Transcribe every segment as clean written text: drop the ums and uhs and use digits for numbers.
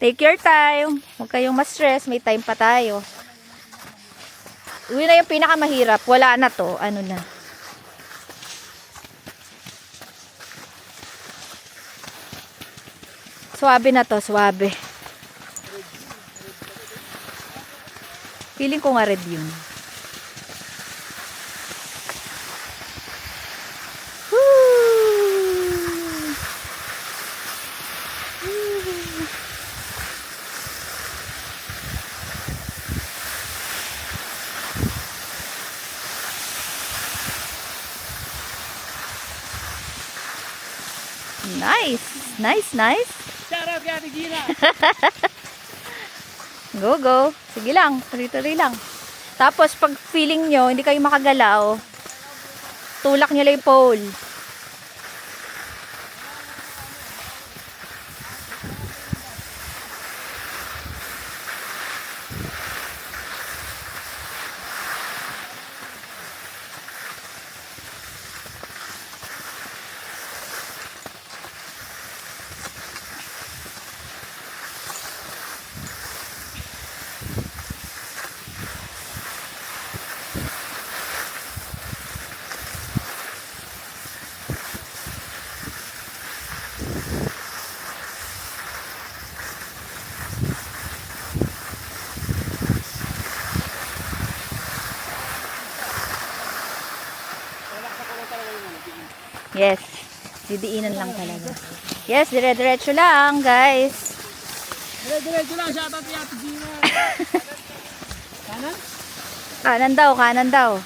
Take your time. Huwag kayong ma-stress. May time pa tayo. Yun na yung pinakamahirap. Wala na to. Ano na. Swabe na to. Swabe. Feeling ko nga red yun. Nice. Nice, nice. Shout out kay Ate Gina. Go, go. Sige lang. Tuloy-tuloy lang. Tapos, pag feeling nyo, hindi kayo makagalaw, tulak nyo lang yung pole. Yes. Didiinan lang talaga. Yes, dire-diretso lang, guys. Dire-diretso lang. Shout out kay Ate Gina. Kanan? Kanan daw, kanan daw.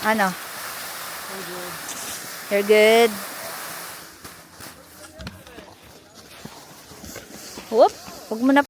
Ano? You're good. Whoop. Huwag mo na